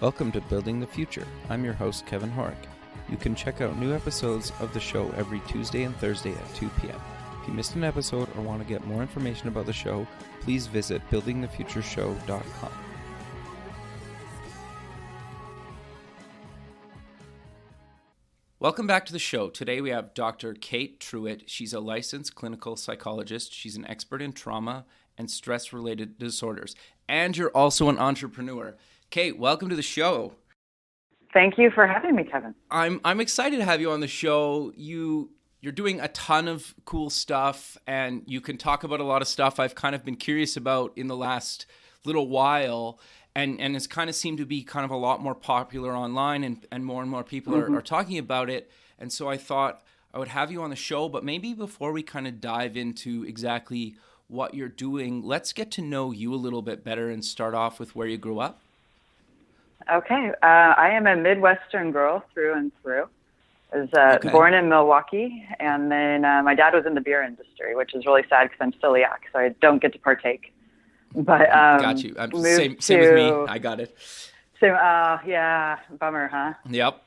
Welcome to Building the Future. I'm your host, Kevin Horick. You can check out new episodes of the show every Tuesday and Thursday at 2 p.m. If you missed an episode or want to get more information about the show, please visit buildingthefutureshow.com. Welcome back to the show. Today we have Dr. Kate Truitt. She's a licensed clinical psychologist. She's an expert in trauma and stress-related disorders. And you're also an entrepreneur. Kate, welcome to the show. Thank you for having me, Kevin. I'm excited to have you on the show. You're doing a ton of cool stuff, and you can talk about a lot of stuff I've kind of been curious about in the last little while, and it's kind of seemed to be kind of a lot more popular online, and more people are talking about it. And so I thought I would have you on the show, but maybe before we kind of dive into exactly what you're doing, let's get to know you a little bit better and start off with where you grew up. Okay. I am a Midwestern girl through and through. I was born in Milwaukee, and then my dad was in the beer industry, which is really sad because I'm celiac, so I don't get to partake. But got you. Same with me. I got it. Same. Yeah. Bummer, huh? Yep.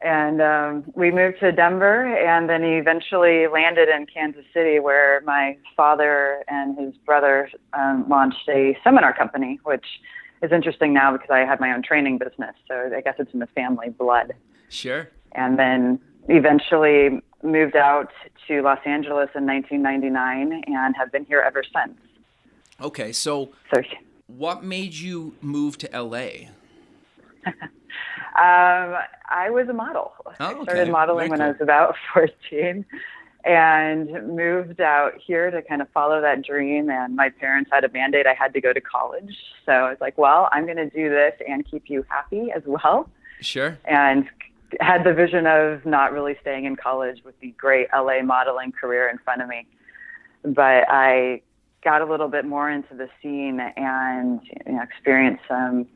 And we moved to Denver, and then eventually landed in Kansas City, where my father and his brother launched a seminar company, which is interesting now because I had my own training business. So I guess it's in the family blood. Sure. And then eventually moved out to Los Angeles in 1999 and have been here ever since. Okay. So what made you move to LA? I was a model. I started modeling when I was about 14 and moved out here to kind of follow that dream. And my parents had a mandate I had to go to college. So I was like, well, I'm going to do this and keep you happy as well. Sure. And had the vision of not really staying in college with the great LA modeling career in front of me. But I got a little bit more into the scene and experienced some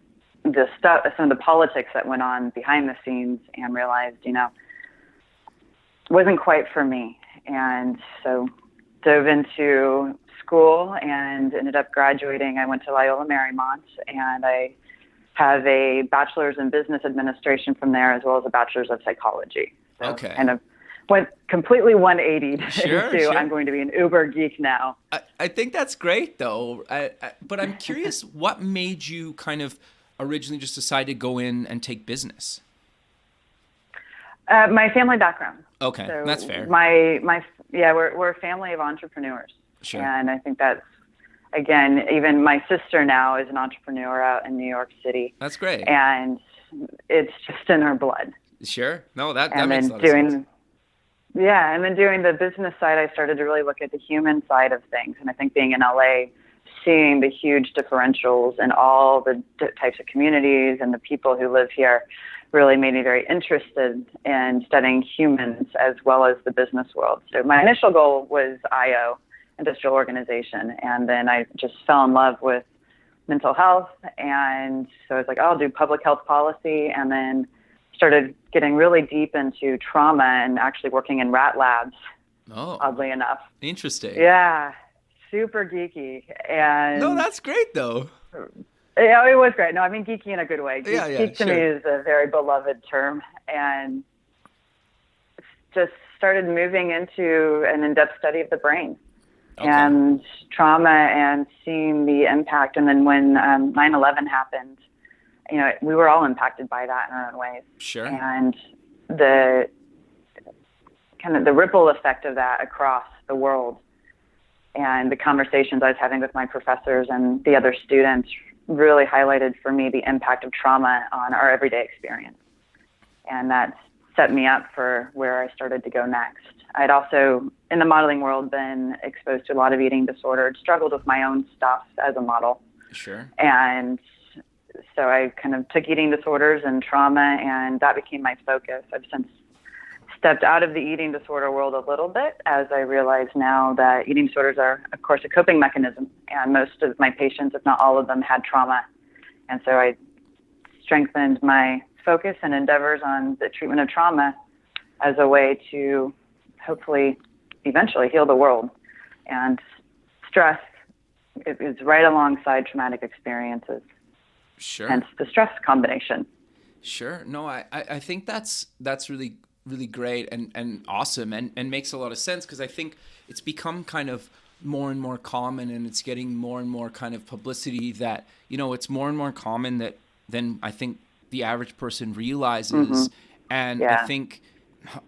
of the politics that went on behind the scenes and realized, it wasn't quite for me. And so dove into school and ended up graduating. I went to Loyola Marymount, and I have a bachelor's in business administration from there, as well as a bachelor's of psychology. So okay. Kind of went completely 180 sure. I'm going to be an uber geek now. I think that's great, though. But I'm curious, what made you kind of originally just decide to go in and take business? My family background. Okay, so that's fair. We're a family of entrepreneurs. Sure. And I think that's, again, even my sister now is an entrepreneur out in New York City. That's great. And it's just in her blood. Sure. No, that makes a lot of sense. Yeah, and then doing the business side, I started to really look at the human side of things. And I think being in LA, seeing the huge differentials in all the types of communities and the people who live here really made me very interested in studying humans as well as the business world. So my initial goal was IO, industrial organization, and then I just fell in love with mental health, and so I was like, I'll do public health policy, and then started getting really deep into trauma and actually working in rat labs, oddly enough. Interesting. Yeah. Super geeky. And no, that's great though. Yeah, it was great. No, I mean geeky in a good way. Geek to sure. me is a very beloved term, and just started moving into an in-depth study of the brain and trauma and seeing the impact. And then when 9/11 happened, we were all impacted by that in our own ways. Sure. And the kind of the ripple effect of that across the world, and the conversations I was having with my professors and the other students really highlighted for me the impact of trauma on our everyday experience. And that set me up for where I started to go next. I'd also, in the modeling world, been exposed to a lot of eating disorders, struggled with my own stuff as a model. Sure. And so I kind of took eating disorders and trauma, and that became my focus. I've since stepped out of the eating disorder world a little bit, as I realize now that eating disorders are, of course, a coping mechanism. And most of my patients, if not all of them, had trauma. And so I strengthened my focus and endeavors on the treatment of trauma as a way to hopefully eventually heal the world. And stress is right alongside traumatic experiences. Sure. Hence the stress combination. Sure. No, I think that's really, really great and awesome and makes a lot of sense, because I think it's become kind of more and more common, and it's getting more and more kind of publicity that, it's more and more common than I think the average person realizes. And Yeah.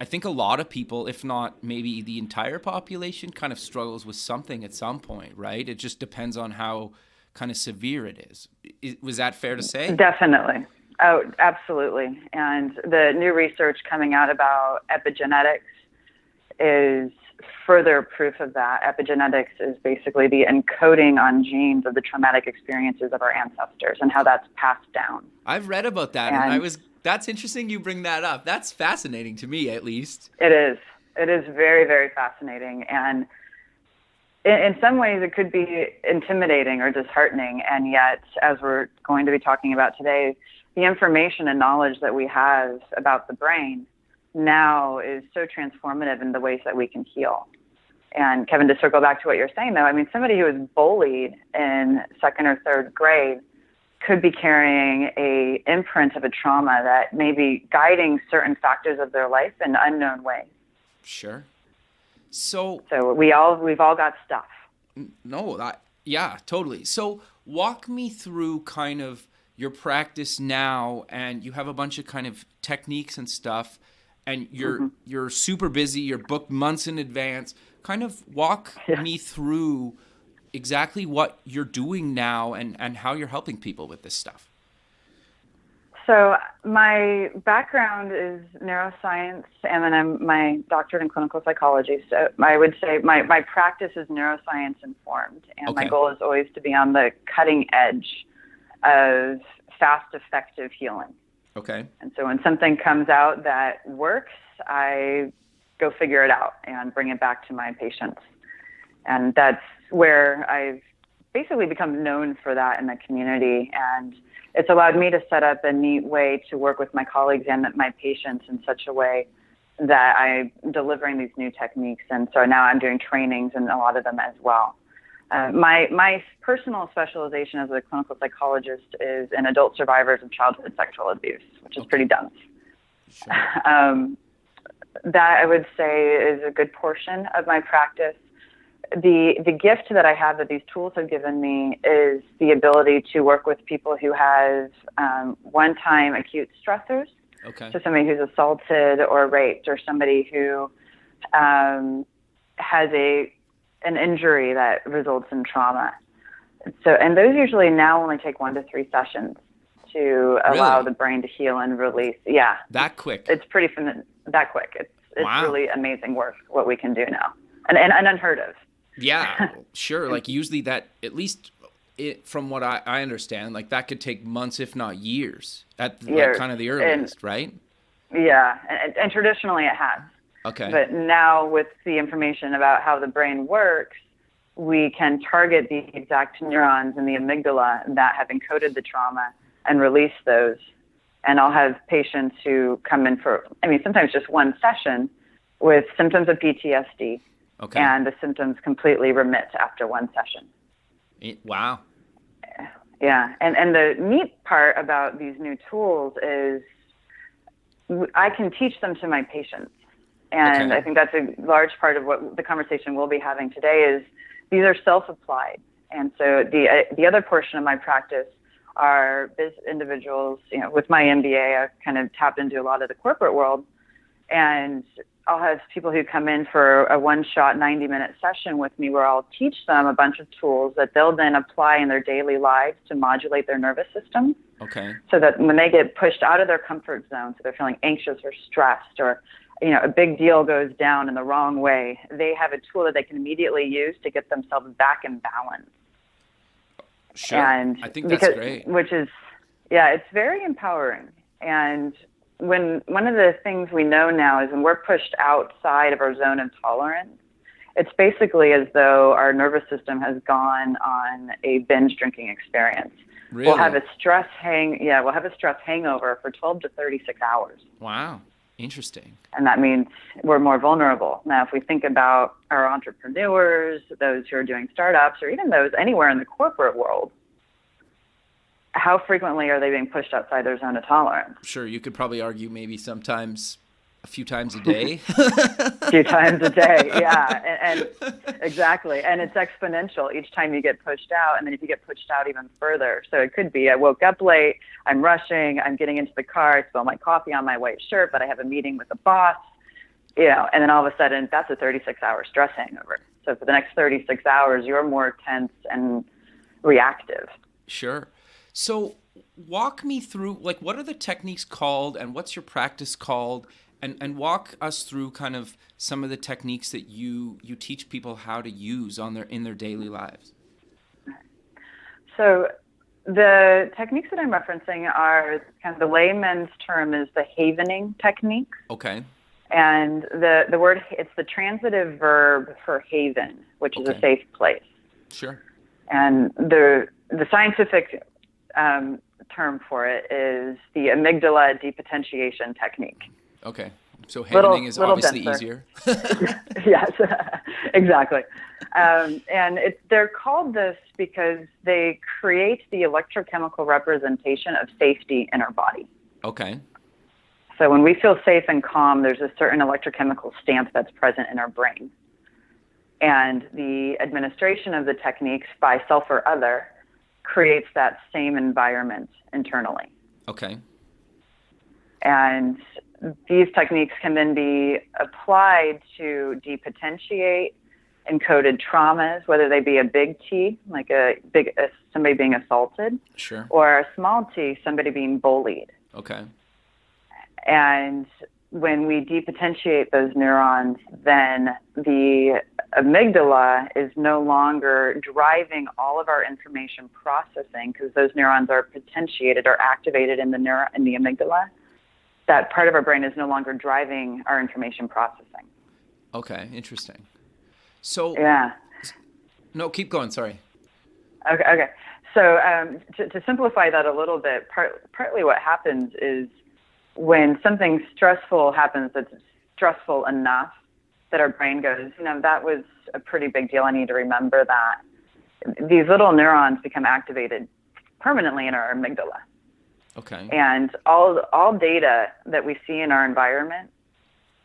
I think a lot of people, if not maybe the entire population, kind of struggles with something at some point, right? It just depends on how kind of severe it is. Was that fair to say? Definitely. Oh, absolutely. And the new research coming out about epigenetics is further proof of that. Epigenetics is basically the encoding on genes of the traumatic experiences of our ancestors and how that's passed down. I've read about that, and that's interesting you bring that up. That's fascinating to me, at least. It is. It is very, very fascinating. And in some ways, it could be intimidating or disheartening. And yet, as we're going to be talking about today, the information and knowledge that we have about the brain now is so transformative in the ways that we can heal. And Kevin, to circle back to what you're saying, though, I mean, somebody who was bullied in second or third grade could be carrying a imprint of a trauma that may be guiding certain factors of their life in unknown ways. Sure. So we've all got stuff. No, yeah, totally. So walk me through kind of your practice now, and you have a bunch of kind of techniques and stuff, and you're super busy, you're booked months in advance. Kind of walk me through exactly what you're doing now and how you're helping people with this stuff. So my background is neuroscience, and then I'm my doctorate in clinical psychology. So I would say my practice is neuroscience informed, and my goal is always to be on the cutting edge of fast, effective healing. Okay. And so when something comes out that works, I go figure it out and bring it back to my patients. And that's where I've basically become known for that in the community. And it's allowed me to set up a neat way to work with my colleagues and my patients in such a way that I'm delivering these new techniques. And so now I'm doing trainings in a lot of them as well. My personal specialization as a clinical psychologist is in adult survivors of childhood sexual abuse, which is pretty dense. Sure. That I would say is a good portion of my practice. The gift that I have that these tools have given me is the ability to work with people who have one-time acute stressors. Okay. So somebody who's assaulted or raped, or somebody who has an injury that results in trauma. So, and those usually now only take 1 to 3 sessions to allow the brain to heal and release. Yeah. That quick. It's pretty that quick. It's really amazing work what we can do now, and unheard of. Yeah, sure. Like usually that, at least from what I understand, like that could take months, if not years, at like kind of the earliest, right? Yeah, and traditionally it has. Okay. But now with the information about how the brain works, we can target the exact neurons in the amygdala that have encoded the trauma and release those. And I'll have patients who come in for, sometimes just one session with symptoms of PTSD. Okay. And the symptoms completely remit after one session. Wow. Yeah. And the neat part about these new tools is I can teach them to my patients. And I think that's a large part of what the conversation we'll be having today is these are self-applied. And so the other portion of my practice are individuals, with my MBA, I've kind of tapped into a lot of the corporate world. And I'll have people who come in for a one-shot 90-minute session with me where I'll teach them a bunch of tools that they'll then apply in their daily lives to modulate their nervous system. Okay. So that when they get pushed out of their comfort zone, so they're feeling anxious or stressed, or a big deal goes down in the wrong way, they have a tool that they can immediately use to get themselves back in balance. Sure. And I think that's great. Which is, it's very empowering. And one of the things we know now is when we're pushed outside of our zone of tolerance, it's basically as though our nervous system has gone on a binge drinking experience. Really? We'll have a stress hangover for 12 to 36 hours. Wow. Interesting. And that means we're more vulnerable. Now, if we think about our entrepreneurs, those who are doing startups, or even those anywhere in the corporate world, how frequently are they being pushed outside their zone of tolerance? Sure, you could probably argue maybe sometimes a few times a day. A few times a day, yeah, and exactly. And it's exponential each time you get pushed out, and then if you get pushed out even further. So it could be I woke up late, I'm rushing, I'm getting into the car, I spill my coffee on my white shirt, but I have a meeting with the boss, and then all of a sudden that's a 36-hour stress hangover. So for the next 36 hours, you're more tense and reactive. Sure. So walk me through, like, what are the techniques called and what's your practice called? And walk us through kind of some of the techniques that you teach people how to use in their daily lives. So the techniques that I'm referencing are kind of the layman's term is the havening technique. Okay. And the word, it's the transitive verb for haven, which is a safe place. Sure. And the scientific term for it is the amygdala depotentiation technique. Okay. So havening is obviously easier. Yes, exactly. And they're called this because they create the electrochemical representation of safety in our body. Okay. So when we feel safe and calm, there's a certain electrochemical stamp that's present in our brain. And the administration of the techniques by self or other creates that same environment internally. Okay. And these techniques can then be applied to depotentiate encoded traumas, whether they be a big T, like somebody being assaulted, sure, or a small T, somebody being bullied. Okay. And when we depotentiate those neurons, then the amygdala is no longer driving all of our information processing because those neurons are potentiated or activated in the amygdala. That part of our brain is no longer driving our information processing. Okay, interesting. So yeah. No, keep going. Sorry. Okay. So to simplify that a little bit, partly what happens is when something stressful happens that's stressful enough that our brain goes, that was a pretty big deal. I need to remember that. These little neurons become activated permanently in our amygdala. Okay. And all data that we see in our environment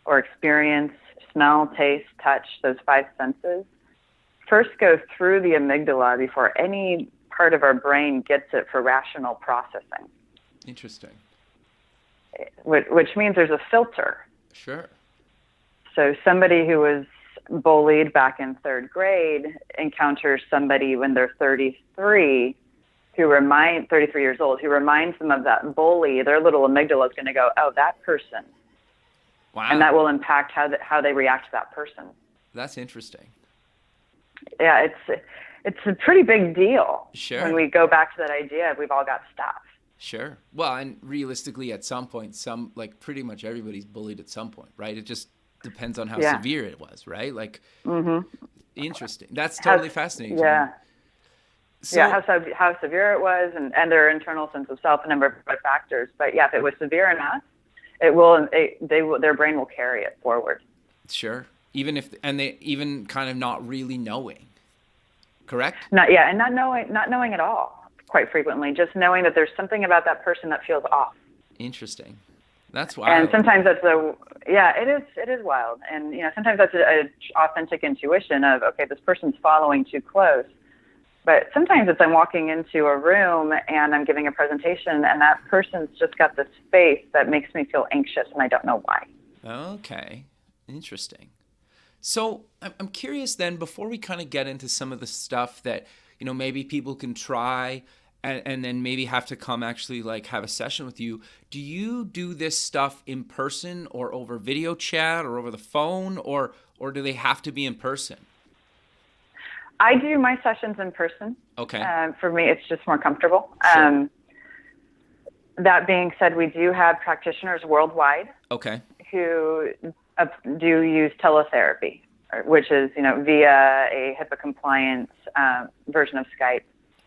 or experience, smell, taste, touch, those 5 senses, first go through the amygdala before any part of our brain gets it for rational processing. Interesting. Which means there's a filter. Sure. So somebody who was bullied back in 3rd grade encounters somebody when they're 33 years old, who reminds them of that bully. Their little amygdala is going to go, oh, that person. Wow. And that will impact how they react to that person. That's interesting. Yeah, it's a pretty big deal. Sure. When we go back to that idea of we've all got stuff. Sure. Well, and realistically, at some point, pretty much everybody's bullied at some point, right? It just depends on how severe it was, right? Like, Interesting. That's totally fascinating. Yeah. So, how severe it was and their internal sense of self, a number of factors. But yeah, if it was severe enough, their brain will carry it forward. Sure. They even kind of not really knowing. Correct? Not knowing at all. Quite frequently, just knowing that there's something about that person that feels off. Interesting. That's wild. And sometimes it is wild. And sometimes that's a authentic intuition of, okay, this person's following too close. But sometimes it's I'm walking into a room and I'm giving a presentation and that person's just got this face that makes me feel anxious and I don't know why. Okay. Interesting. So I'm curious then, before we kind of get into some of the stuff that, maybe people can try and then maybe have to come actually like have a session with you, do you do this stuff in person or over video chat or over the phone or do they have to be in person? I do my sessions in person. Okay. For me, it's just more comfortable. Sure. That being said, we do have practitioners worldwide. Okay. Who do use teletherapy, which is, via a HIPAA compliant version of Skype.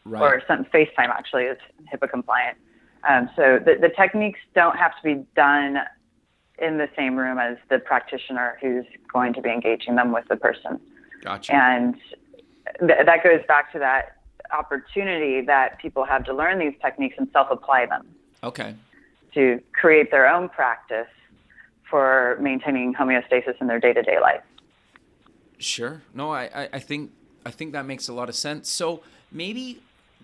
Right. Or some FaceTime actually is HIPAA compliant. So the techniques don't have to be done in the same room as the practitioner who's going to be engaging them with the person. Gotcha. And that goes back to that opportunity that people have to learn these techniques and self-apply them. Okay. To create their own practice for maintaining homeostasis in their day-to-day life. Sure. No, I think that makes a lot of sense. So maybe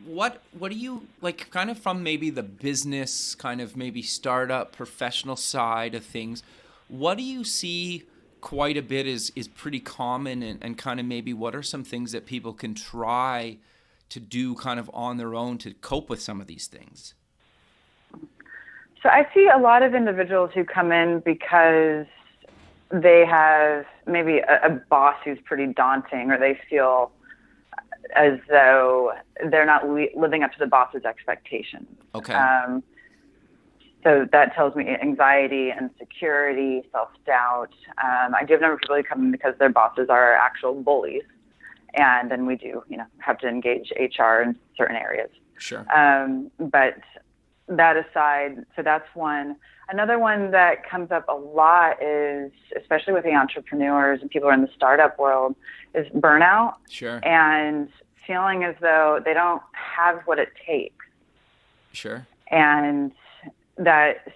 what do you like, kind of from maybe the business, kind of maybe startup professional side of things, what do you see quite a bit is pretty common, and kind of maybe what are some things that people can try to do kind of on their own to cope with some of these things? So I see a lot of individuals who come in because they have maybe a boss who's pretty daunting, or they feel as though they're not living up to the boss's expectations. Okay. So that tells me anxiety, insecurity, self-doubt. I do have a number of people who come in because their bosses are actual bullies, and then we do, have to engage HR in certain areas. Sure. But that aside, so that's one. Another one that comes up a lot is, especially with the entrepreneurs and people who are in the startup world, is burnout. Sure. And feeling as though they don't have what it takes. Sure. And that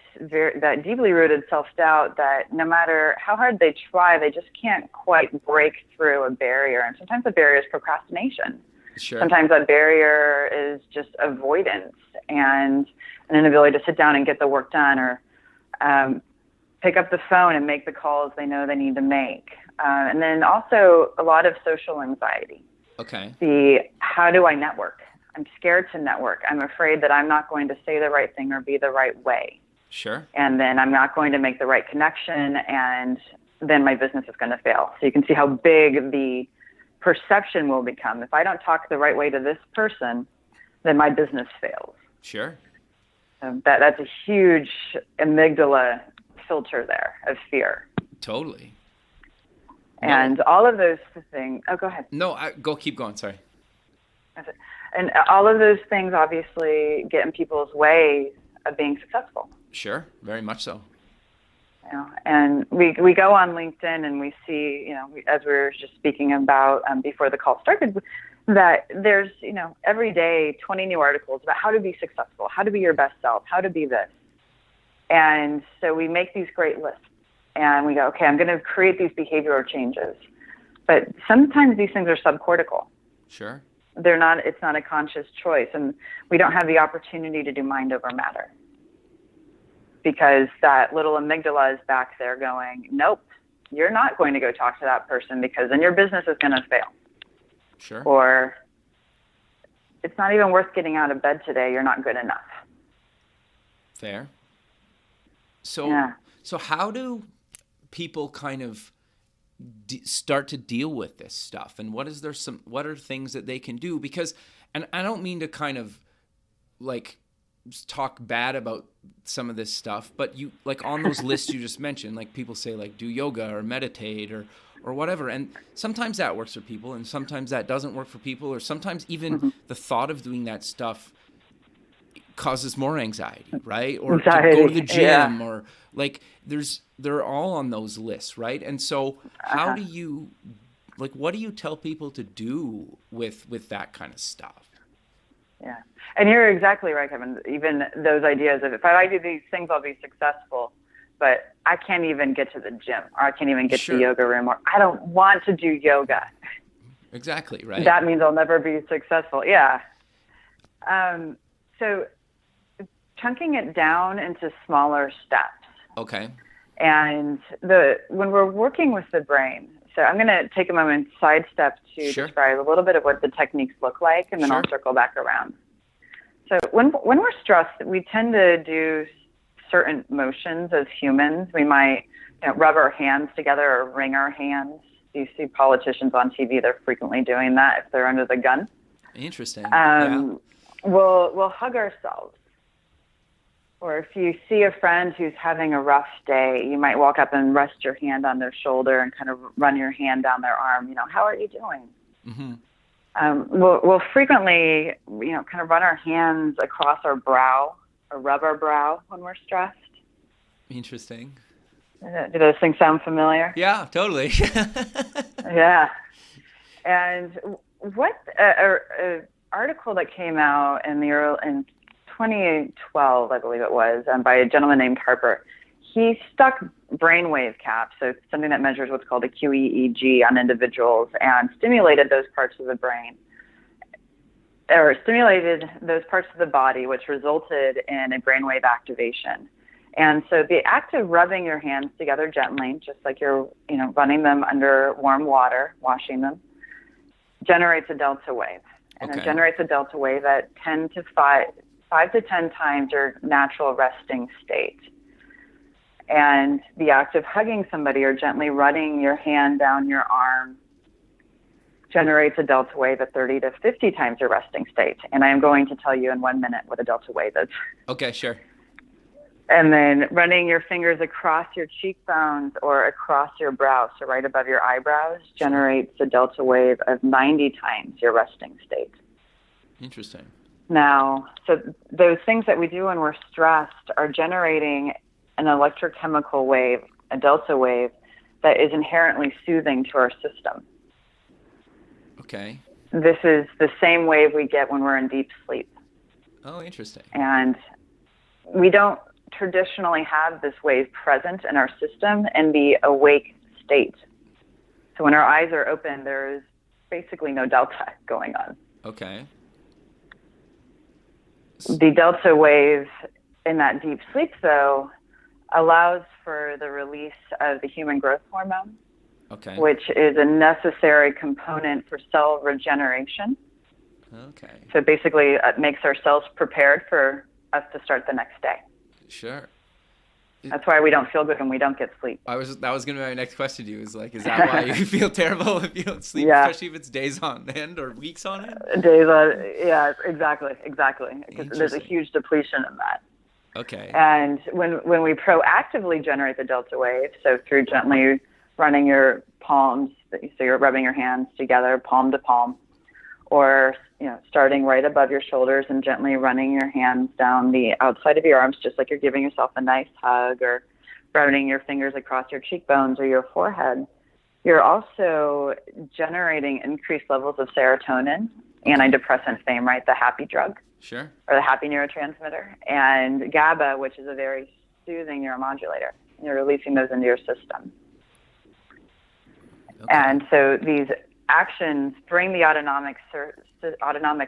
deeply rooted self-doubt that no matter how hard they try, they just can't quite break through a barrier. And sometimes the barrier is procrastination. Sure. Sometimes that barrier is just avoidance and an inability to sit down and get the work done, or pick up the phone and make the calls they know they need to make. And then also a lot of social anxiety. Okay. How do I network? I'm scared to network. I'm afraid that I'm not going to say the right thing or be the right way. Sure. And then I'm not going to make the right connection, and then my business is going to fail. So you can see how big the perception will become. If I don't talk the right way to this person, then my business fails. Sure. That's a huge amygdala filter there of fear. Totally. And all of those things. Oh, go ahead. No, keep going. Sorry. And all of those things obviously get in people's way of being successful. Sure. Very much so. And we go on LinkedIn and we see, as we were just speaking about before the call started, that there's, every day 20 new articles about how to be successful, how to be your best self, how to be this. And so we make these great lists and we go, okay, I'm going to create these behavioral changes. But sometimes these things are subcortical. Sure. It's not a conscious choice. And we don't have the opportunity to do mind over matter, because that little amygdala is back there going, nope, you're not going to go talk to that person because then your business is going to fail. Sure. Or it's not even worth getting out of bed today. You're not good enough. Fair. So how do people kind of start to deal with this stuff? And what are things that they can do? Because, and I don't mean to kind of like talk bad about some of this stuff, but you, like on those lists you just mentioned, like people say like do yoga or meditate or whatever. And sometimes that works for people and sometimes that doesn't work for people, or sometimes even the thought of doing that stuff causes more anxiety, right? Or to go to the gym, or like they're all on those lists, right? And so how do you, like, what do you tell people to do with that kind of stuff? Yeah. And you're exactly right, Kevin. Even those ideas of if I do these things, I'll be successful, but I can't even get to the gym, or I can't even get to the yoga room, or I don't want to do yoga. Exactly, right. That means I'll never be successful. Yeah. So chunking it down into smaller steps. Okay. And when we're working with the brain, so I'm going to take a moment, sidestep to describe a little bit of what the techniques look like, and then I'll circle back around. So when we're stressed, we tend to do certain motions as humans. We might rub our hands together or wring our hands. You see politicians on TV, they're frequently doing that if they're under the gun. Interesting. We'll hug ourselves. Or if you see a friend who's having a rough day, you might walk up and rest your hand on their shoulder and kind of run your hand down their arm. How are you doing? Mm-hmm. We'll frequently, kind of run our hands across our brow or rub our brow when we're stressed. Interesting. Do those things sound familiar? Yeah, totally. Yeah. And what article that came out in 2012, I believe it was, by a gentleman named Harper. He stuck brainwave caps, so something that measures what's called a QEEG on individuals, and stimulated those parts of the brain, or stimulated those parts of the body, which resulted in a brainwave activation. And so the act of rubbing your hands together gently, just like you're, running them under warm water, washing them, generates a delta wave. And it generates a delta wave at 5 to 10 times your natural resting state. And the act of hugging somebody or gently running your hand down your arm generates a delta wave at 30 to 50 times your resting state. And I am going to tell you in 1 minute what a delta wave is. Okay, sure. And then running your fingers across your cheekbones or across your brow, so right above your eyebrows, generates a delta wave of 90 times your resting state. Interesting. Now, so those things that we do when we're stressed are generating an electrochemical wave, a delta wave, that is inherently soothing to our system. Okay. This is the same wave we get when we're in deep sleep. Oh, interesting. And we don't traditionally have this wave present in our system in the awake state. So when our eyes are open, there's basically no delta going on. Okay. The delta wave in that deep sleep, though, allows for the release of the human growth hormone, which is a necessary component for cell regeneration. Okay. So basically, it makes our cells prepared for us to start the next day. Sure. That's why we don't feel good when we don't get sleep. That was going to be my next question to you. Is that why you feel terrible if you don't sleep, Yeah. especially if it's days on end or weeks on end? Days on, yeah, exactly. Because there's a huge depletion in that. Okay. And when we proactively generate the delta wave, so through gently running your palms, so you're rubbing your hands together, palm to palm, or starting right above your shoulders and gently running your hands down the outside of your arms, just like you're giving yourself a nice hug, or running your fingers across your cheekbones or your forehead, you're also generating increased levels of serotonin, antidepressant fame, right, the happy drug. Sure. Or the happy neurotransmitter, and GABA, which is a very soothing neuromodulator. You're releasing those into your system. And so these actions bring the autonomic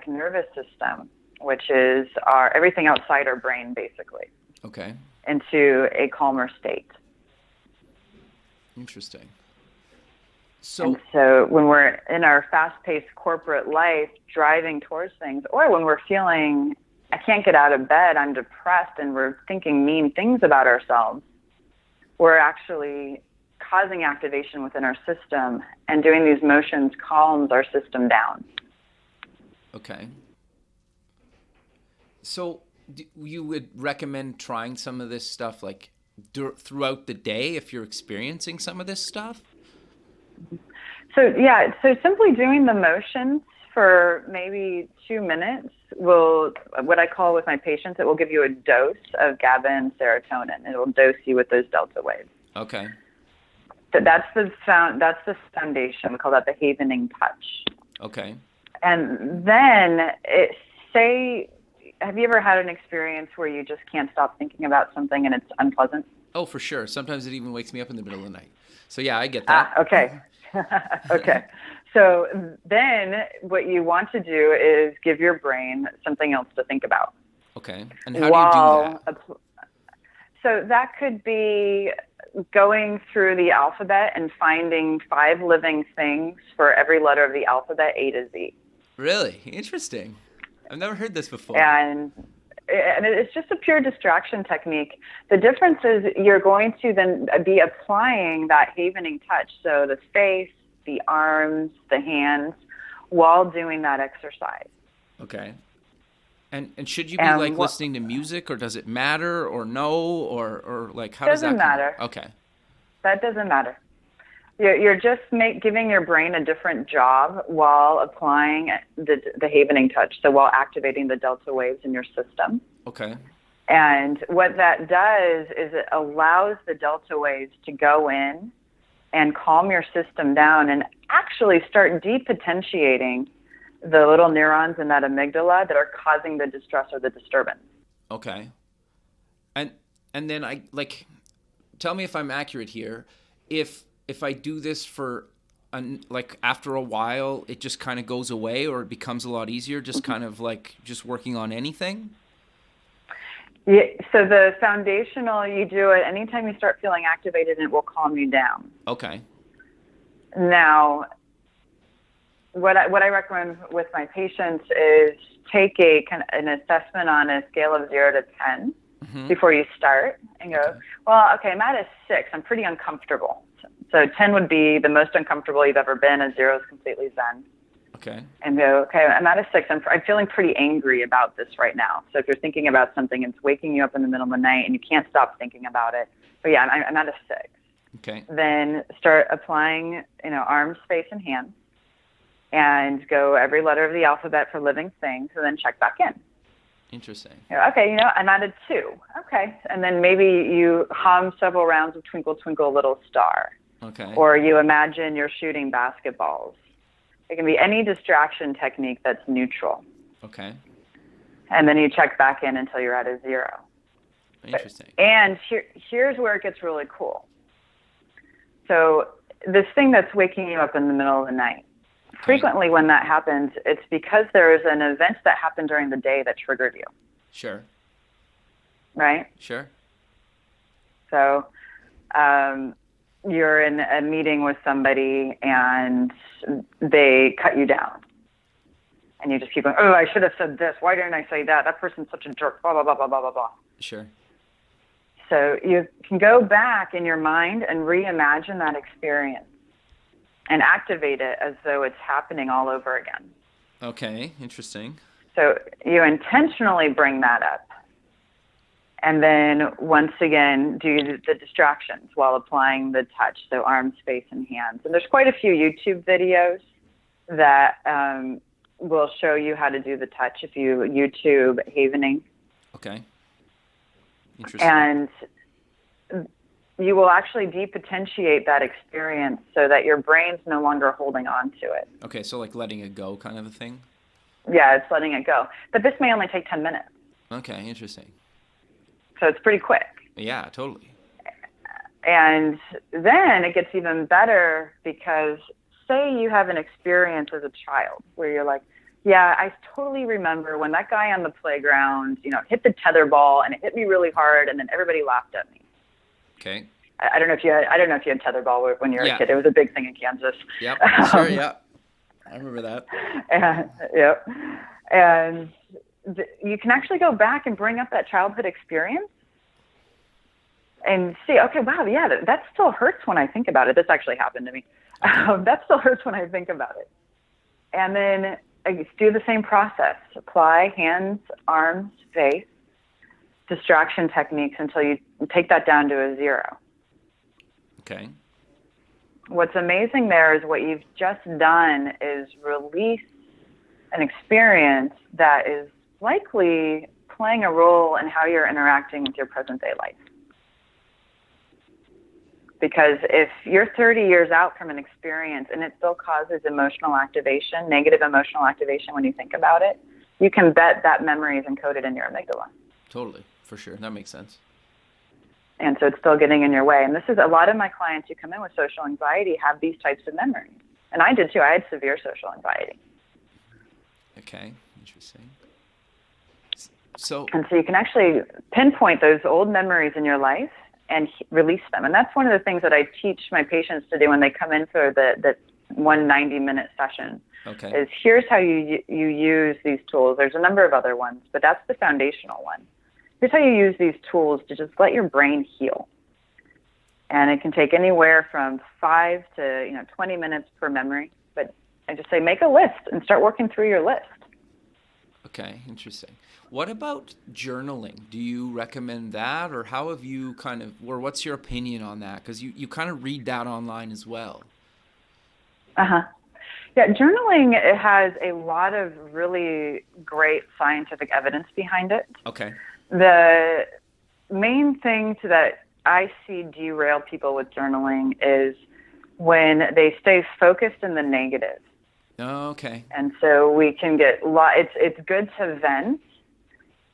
nervous system, which is everything outside our brain, basically, into a calmer state. Interesting. And so when we're in our fast-paced corporate life, driving towards things, or when we're feeling, I can't get out of bed, I'm depressed, and we're thinking mean things about ourselves, we're actually causing activation within our system, and doing these motions calms our system down. Okay. So you would recommend trying some of this stuff like throughout the day if you're experiencing some of this stuff? So simply doing the motions for maybe 2 minutes what I call with my patients, it will give you a dose of GABA and serotonin. It will dose you with those delta waves. Okay. So that's the foundation. We call that the havening touch. Okay. And then have you ever had an experience where you just can't stop thinking about something and it's unpleasant? Oh, for sure. Sometimes it even wakes me up in the middle of the night. So yeah, I get that. Okay. Okay. So then what you want to do is give your brain something else to think about. Okay. And how do you do that? So that could be going through the alphabet and finding 5 living things for every letter of the alphabet, A to Z. Really? Interesting. I've never heard this before. And it's just a pure distraction technique. The difference is you're going to then be applying that havening touch, so the face, the arms, the hands, while doing that exercise. Okay. And should you be listening to music, or does it matter, or no, or like how does that? Doesn't matter. Okay. That doesn't matter. You're just giving your brain a different job while applying the havening touch, so while activating the delta waves in your system. Okay. And what that does is it allows the delta waves to go in and calm your system down and actually start depotentiating the little neurons in that amygdala that are causing the distress or the disturbance. Okay. And then tell me if I'm accurate here. If I do this for after a while, it just kind of goes away, or it becomes a lot easier, just kind of just working on anything? Yeah, so the foundational, you do it anytime you start feeling activated, and it will calm you down. Okay. Now, what I recommend with my patients is take an assessment on a scale of 0 to 10 before you start, and go, okay, I'm at a 6. I'm pretty uncomfortable. So 10 would be the most uncomfortable you've ever been, and 0 is completely zen. Okay. And go, okay, I'm at a 6. I'm feeling pretty angry about this right now. So if you're thinking about something, it's waking you up in the middle of the night and you can't stop thinking about it. But yeah, I'm at a 6. Okay. Then start applying, arms, face, and hands, and go every letter of the alphabet for living things, and then check back in. Interesting. Okay, I'm at a 2. Okay. And then maybe you hum several rounds of Twinkle, Twinkle, Little Star. Okay. Or you imagine you're shooting basketballs. It can be any distraction technique that's neutral. Okay. And then you check back in until you're at a 0. Interesting. And here's where it gets really cool. So this thing that's waking you up in the middle of the night, frequently when that happens, it's because there is an event that happened during the day that triggered you. Sure. Right? Sure. So you're in a meeting with somebody and they cut you down. And you just keep going, oh, I should have said this. Why didn't I say that? That person's such a jerk, blah, blah, blah, blah, blah, blah, blah. Sure. So you can go back in your mind and reimagine that experience and activate it as though it's happening all over again. Okay, interesting. So you intentionally bring that up. And then once again, do the distractions while applying the touch, so arms, face, and hands. And there's quite a few YouTube videos that will show you how to do the touch if you YouTube havening. Okay. Interesting. And you will actually depotentiate that experience so that your brain's no longer holding on to it. Okay, so letting it go kind of a thing? Yeah, it's letting it go. But this may only take 10 minutes. Okay, interesting. So it's pretty quick. Yeah, totally. And then it gets even better because say you have an experience as a child where you're like, yeah, I totally remember when that guy on the playground, hit the tether ball and it hit me really hard and then everybody laughed at me. Okay. I don't know if you had tetherball when you were a kid. It was a big thing in Kansas. Yep. Sure. Yeah. I remember that. And you can actually go back and bring up that childhood experience and see, okay, wow, yeah, that still hurts when I think about it. This actually happened to me. That still hurts when I think about it. And then do the same process. Apply hands, arms, face, distraction techniques until you take that down to a 0. Okay. What's amazing there is what you've just done is release an experience that is likely playing a role in how you're interacting with your present day life. Because if you're 30 years out from an experience and it still causes emotional activation, negative emotional activation when you think about it, you can bet that memory is encoded in your amygdala. Totally, for sure. That makes sense. And so it's still getting in your way. And this is a lot of my clients who come in with social anxiety have these types of memories. And I did too. I had severe social anxiety. Okay, interesting. And so you can actually pinpoint those old memories in your life and release them. And that's one of the things that I teach my patients to do when they come in for the 190-minute session. Okay. Is here's how you use these tools. There's a number of other ones, but that's the foundational one. Here's how you use these tools to just let your brain heal. And it can take anywhere from 5 to 20 minutes per memory. But I just say make a list and start working through your list. Okay, interesting. What about journaling? Do you recommend that, or how have you or what's your opinion on that? Because you kind of read that online as well. Yeah, journaling, it has a lot of really great scientific evidence behind it. Okay. The main thing that I see derail people with journaling is when they stay focused in the negative. Oh, okay. And so we can get, it's good to vent,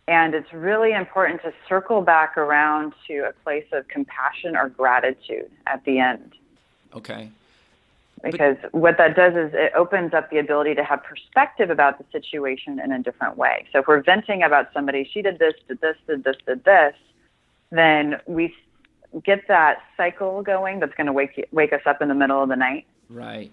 and it's really important to circle back around to a place of compassion or gratitude at the end. Okay. Because what that does is it opens up the ability to have perspective about the situation in a different way. So if we're venting about somebody, she did this, did this, did this, did this, then we get that cycle going that's going to wake us up in the middle of the night. Right.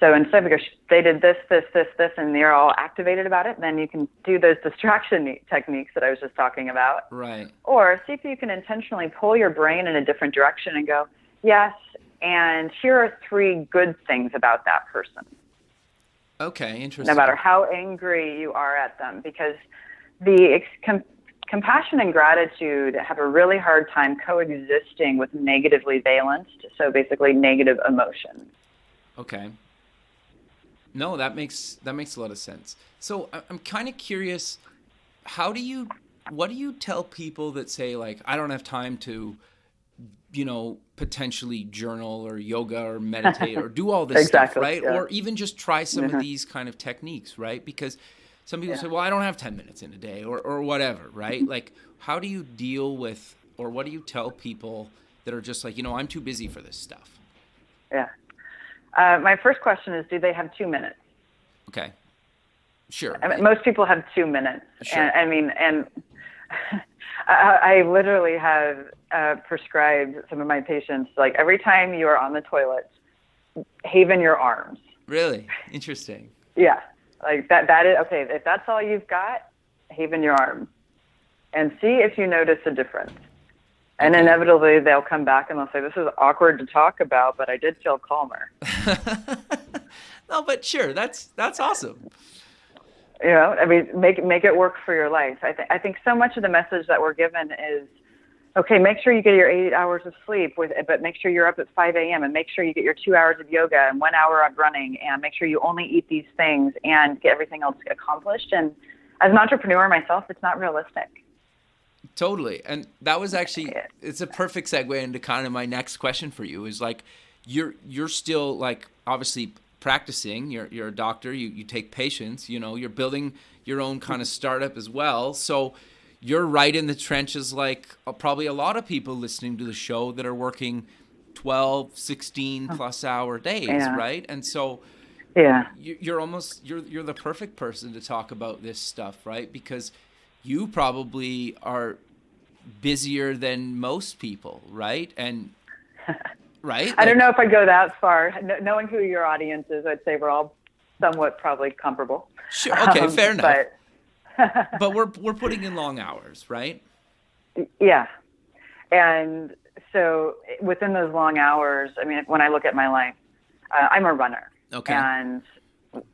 So instead, because they did this, this, this, this, and they're all activated about it, then you can do those distraction techniques that I was just talking about. Right. Or see if you can intentionally pull your brain in a different direction and go, yes, and here are 3 good things about that person. Okay, interesting. No matter how angry you are at them, because the compassion and gratitude have a really hard time coexisting with negatively valenced, so basically negative emotions. Okay. No, that makes a lot of sense. So I'm kind of curious, what do you tell people that say, like, I don't have time to, potentially journal or yoga or meditate or do all this stuff, right? Yeah. Or even just try some of these kind of techniques, right? Because some people say, well, I don't have 10 minutes in a day or whatever, right? Like, how do you deal with, or what do you tell people that are just like, I'm too busy for this stuff? Yeah. My first question is, do they have 2 minutes? Okay. Sure. I mean, most people have 2 minutes. Sure. And I literally have prescribed some of my patients, like, every time you are on the toilet, haven your arms. Really? Interesting. Yeah. Like that is, okay, if that's all you've got, haven your arms. And see if you notice a difference. And inevitably they'll come back and they'll say, this is awkward to talk about, but I did feel calmer. No, but sure, that's awesome. I mean, make it work for your life. I think so much of the message that we're given is, okay, make sure you get your 8 hours of sleep, but make sure you're up at 5 a.m. and make sure you get your 2 hours of yoga and 1 hour of running, and make sure you only eat these things and get everything else accomplished. And as an entrepreneur myself, it's not realistic. Totally. And that was actually, it's a perfect segue into kind of my next question for you is, like, you're still, like, obviously practicing, you're a doctor, you take patients, you're building your own kind of startup as well. So you're right in the trenches, like probably a lot of people listening to the show that are working 12, 16 plus hour days, right? And so you're the perfect person to talk about this stuff, right? Because you probably are busier than most people, right? And right? I don't know if I'd go that far. Knowing who your audience is, I'd say we're all somewhat probably comparable. Sure. Okay, fair enough. But we're putting in long hours, right? Yeah. And so within those long hours, I mean, when I look at my life, I'm a runner. Okay. And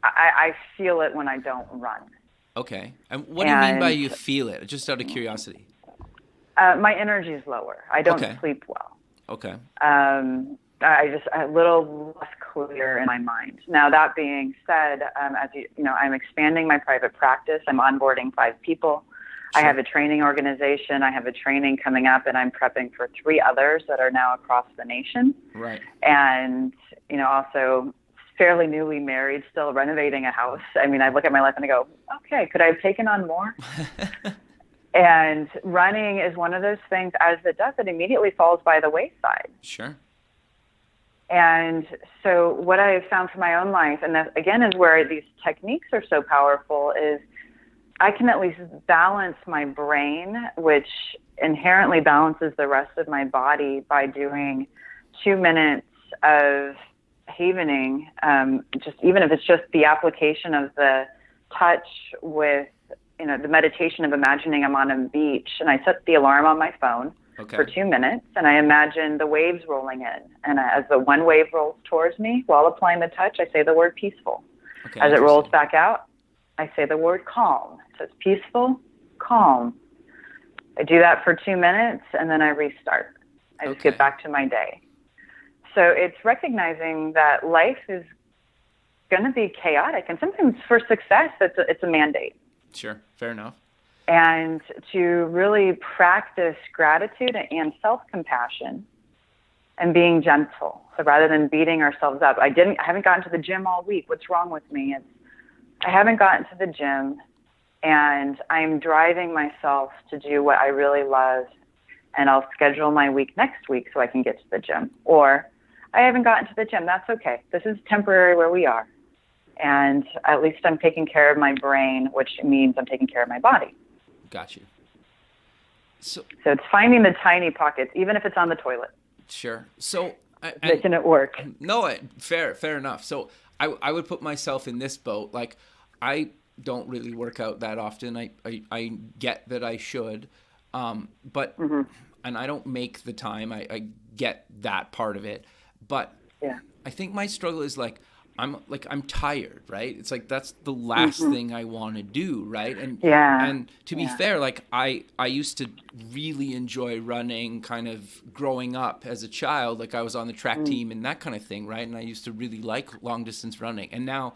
I feel it when I don't run. Okay. And what do you mean by you feel it? Just out of curiosity. My energy is lower. I don't sleep well. Okay. I just a little less clear in my mind. Now, that being said, as I'm expanding my private practice. I'm onboarding 5 people. Sure. I have a training organization. I have a training coming up, and I'm prepping for 3 others that are now across the nation. Right. And, also fairly newly married, still renovating a house. I mean, I look at my life and I go, okay, could I have taken on more? And running is one of those things, as it does, it immediately falls by the wayside. Sure. And so what I have found for my own life, and that again is where these techniques are so powerful, is I can at least balance my brain, which inherently balances the rest of my body, by doing 2 minutes of havening, just even if it's just the application of the touch with, the meditation of imagining I'm on a beach, and I set the alarm on my phone for 2 minutes, and I imagine the waves rolling in. And as the one wave rolls towards me, while applying the touch, I say the word peaceful. As it rolls back out, I say the word calm. It says peaceful, calm. I do that for 2 minutes, and then I restart. I just get back to my day. So it's recognizing that life is going to be chaotic, and sometimes for success, it's a mandate. Sure, fair enough. And to really practice gratitude and self-compassion and being gentle. So rather than beating ourselves up, I haven't gotten to the gym all week. What's wrong with me? I haven't gotten to the gym, and I'm driving myself to do what I really love, and I'll schedule my week next week so I can get to the gym. Or I haven't gotten to the gym. That's okay. This is temporary where we are. And at least I'm taking care of my brain, which means I'm taking care of my body. Got you. So it's finding the tiny pockets, even if it's on the toilet. Sure. So making it work. No, fair enough. So I would put myself in this boat. Like, I don't really work out that often. I get that I should, but and I don't make the time. I get that part of it, but I think my struggle is I'm tired, right? It's like that's the last thing I want to do, right? And to be fair, like I used to really enjoy running kind of growing up as a child. Like I was on the track team and that kind of thing, right? And I used to really like long distance running. And now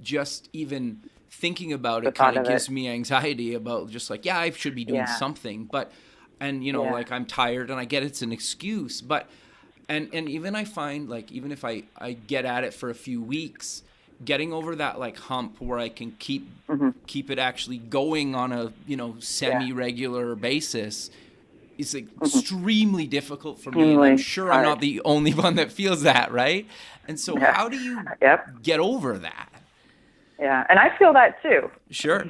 just even thinking about it kind of gives me anxiety about just like, I should be doing something. But, and like I'm tired and I get it's an excuse, but And even I find, like, even if I get at it for a few weeks, getting over that, like, hump where I can keep it actually going on a, semi-regular basis is like, extremely difficult for me. And I'm sure I'm not the only one that feels that, right? And so how do you get over that? Yeah, and I feel that, too. Sure.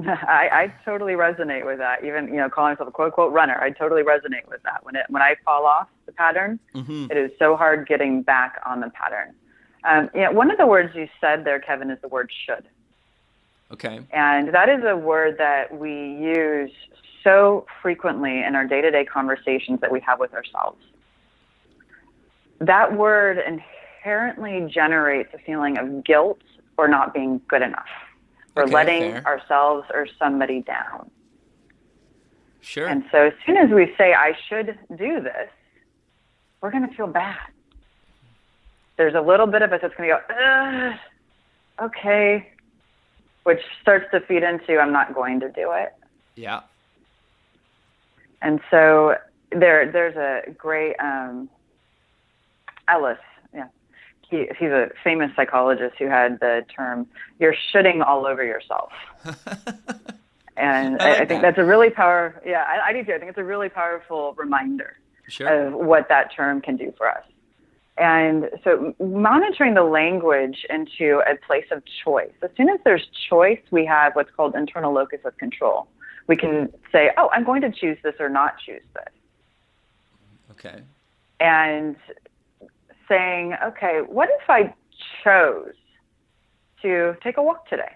I totally resonate with that. Even, calling myself a quote unquote runner, I totally resonate with that. When I fall off the pattern, it is so hard getting back on the pattern. One of the words you said there, Kevin, is the word should. Okay. And that is a word that we use so frequently in our day-to-day conversations that we have with ourselves. That word inherently generates a feeling of guilt or not being good enough. We're letting ourselves or somebody down. Sure. And so as soon as we say, I should do this, we're going to feel bad. There's a little bit of us that's going to go, okay, which starts to feed into, I'm not going to do it. Yeah. And so there's a great, Ellis, he's a famous psychologist who had the term, you're shitting all over yourself. And I think that's a really powerful, I do too. I think it's a really powerful reminder of what that term can do for us. And so monitoring the language into a place of choice. As soon as there's choice, we have what's called internal locus of control. We can say, I'm going to choose this or not choose this. Okay. And saying, okay, what if I chose to take a walk today?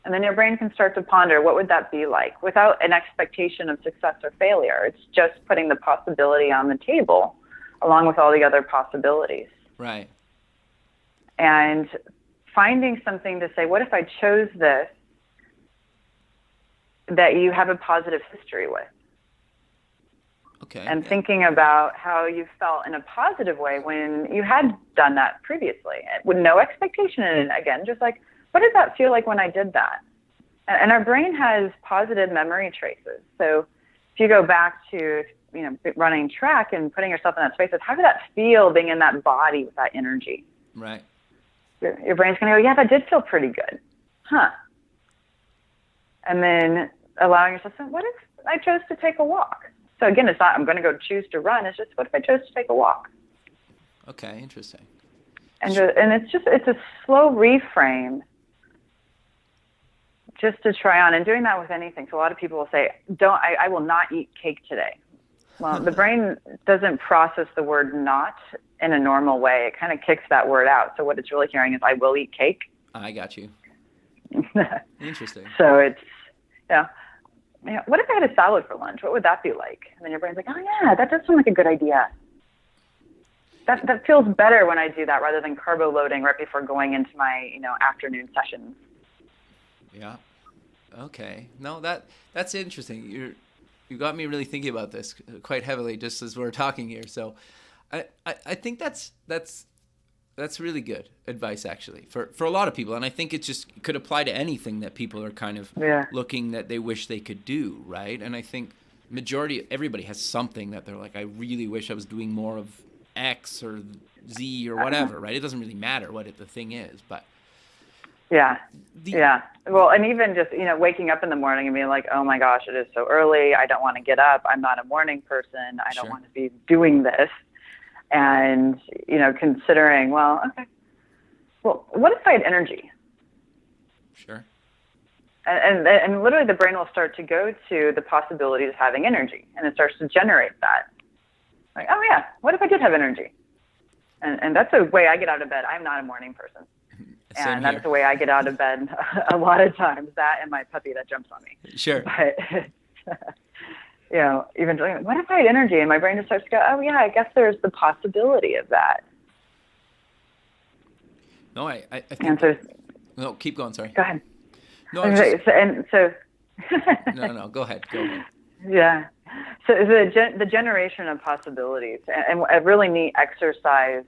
And then your brain can start to ponder, what would that be like? Without an expectation of success or failure. It's just putting the possibility on the table along with all the other possibilities. Right. And finding something to say, what if I chose this that you have a positive history with? Okay. And thinking about how you felt in a positive way when you had done that previously, with no expectation in it. Again, just like, what did that feel like when I did that? And our brain has positive memory traces. So if you go back to, running track and putting yourself in that space, how did that feel being in that body with that energy? Right. Your brain's going to go, that did feel pretty good. Huh. And then allowing yourself to, what if I chose to take a walk? So again, it's not, I'm going to go choose to run. It's just, what if I chose to take a walk? Okay, interesting. And it's a slow reframe just to try on, and doing that with anything. So a lot of people will say, I will not eat cake today. Well, the brain doesn't process the word not in a normal way. It kind of kicks that word out. So what it's really hearing is, I will eat cake. I got you. Interesting. So it's, what if I had a salad for lunch? What would that be like? And then your brain's like, that does sound like a good idea. That feels better when I do that rather than carbo loading right before going into my, afternoon sessions. Yeah. Okay. No, that's interesting. You got me really thinking about this quite heavily just as we're talking here. So I think that's really good advice actually for a lot of people. And I think it could apply to anything that people are kind of looking that they wish they could do. Right. And I think everybody has something that they're like, I really wish I was doing more of X or Z or whatever, right? It doesn't really matter what the thing is, but yeah. Well, and even just, waking up in the morning and being like, oh my gosh, it is so early. I don't want to get up. I'm not a morning person. I don't want to be doing this. And, considering, well, what if I had energy? Sure. And literally the brain will start to go to the possibilities of having energy, and it starts to generate that. Like, oh yeah, what if I did have energy? And that's the way I get out of bed. I'm not a morning person. And that's the way I get out of bed a lot of times, that and my puppy that jumps on me. Sure. But, even what if I had energy? And my brain just starts to go, oh yeah, I guess there's the possibility of that. No, I think... No, keep going, sorry. Go ahead. No, No, go ahead. Yeah. So the generation of possibilities, and a really neat exercise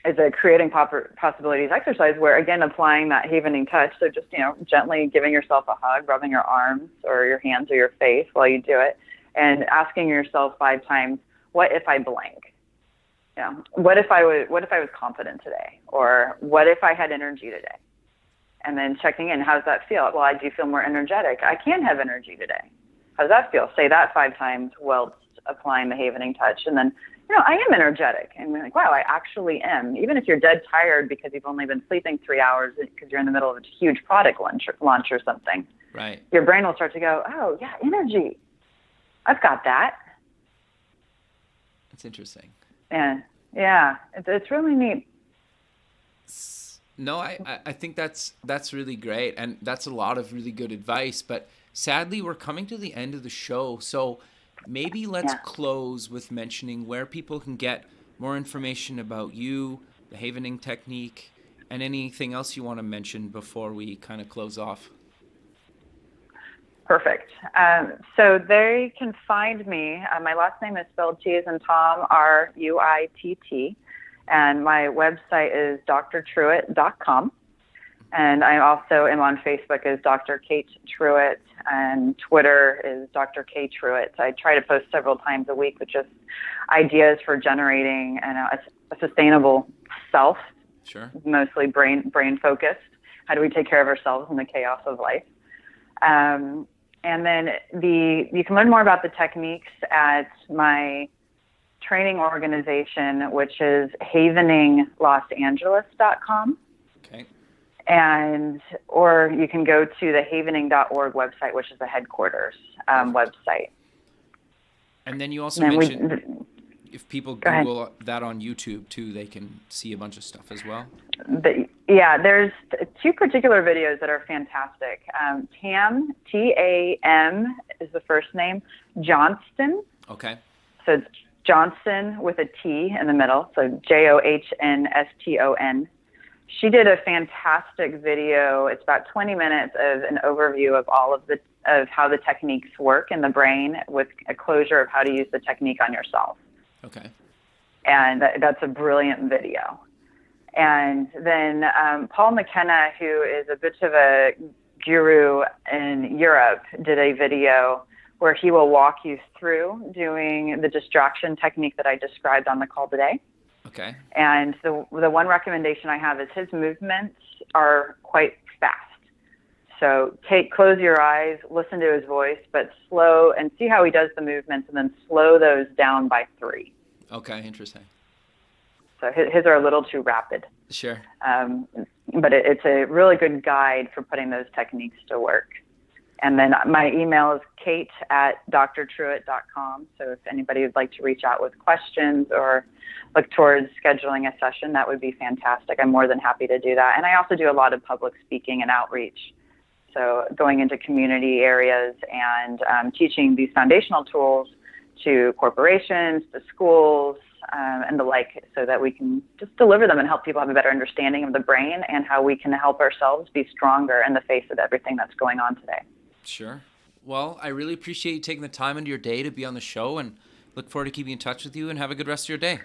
is a creating possibilities exercise where, again, applying that havening touch. So just, gently giving yourself a hug, rubbing your arms or your hands or your face while you do it, and asking yourself 5 times, what if I blank? What if I was confident today? Or what if I had energy today? And then checking in, how does that feel? Well, I do feel more energetic. I can have energy today. How does that feel? Say that 5 times while applying the havening touch. And then, I am energetic. And you're like, wow, I actually am. Even if you're dead tired because you've only been sleeping 3 hours because you're in the middle of a huge product launch or something. Right. Your brain will start to go, oh, yeah, energy. I've got that. That's interesting. Yeah. It's really neat. No, I think that's really great, and that's a lot of really good advice, but sadly we're coming to the end of the show, so maybe let's close with mentioning where people can get more information about you, the havening technique, and anything else you want to mention before we kind of close off. Perfect. So they can find me. My last name is spelled T as in Tom, Ruitt. And my website is drtruitt.com. And I also am on Facebook as Dr. Kate Truitt, and Twitter is Dr. K Truitt. I try to post several times a week with just ideas for generating a sustainable self, mostly brain focused. How do we take care of ourselves in the chaos of life? And then you can learn more about the techniques at my training organization, which is haveninglosangeles.com. Okay. Or you can go to the havening.org website, which is the headquarters website. And then you also mentioned if people Google that on YouTube too, they can see a bunch of stuff as well. There's 2 particular videos that are fantastic. Tam, T-A-M is the first name, Johnston. Okay. So it's Johnson with a T in the middle, so Johnston. She did a fantastic video. It's about 20 minutes of an overview of all of how the techniques work in the brain, with a closure of how to use the technique on yourself. Okay. And that's a brilliant video. And then Paul McKenna, who is a bit of a guru in Europe, did a video where he will walk you through doing the distraction technique that I described on the call today. Okay. And the one recommendation I have is his movements are quite fast. So close your eyes, listen to his voice, but slow, and see how he does the movements, and then slow those down by 3. Okay, interesting. So his are a little too rapid. Sure. But it's a really good guide for putting those techniques to work. And then my email is kate@drtruitt.com. So if anybody would like to reach out with questions or look towards scheduling a session, that would be fantastic. I'm more than happy to do that. And I also do a lot of public speaking and outreach. So going into community areas and teaching these foundational tools to corporations, to schools, and the like, so that we can just deliver them and help people have a better understanding of the brain and how we can help ourselves be stronger in the face of everything that's going on today. Sure. Well, I really appreciate you taking the time into your day to be on the show, and look forward to keeping in touch with you, and have a good rest of your day.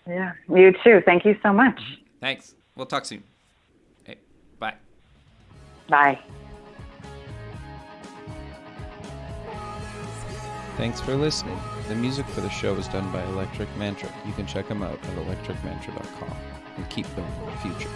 Yeah, you too. Thank you so much. Thanks. We'll talk soon. Okay, bye. Bye. Thanks for listening. The music for the show was done by Electric Mantra. You can check them out at electricmantra.com and keep building the future.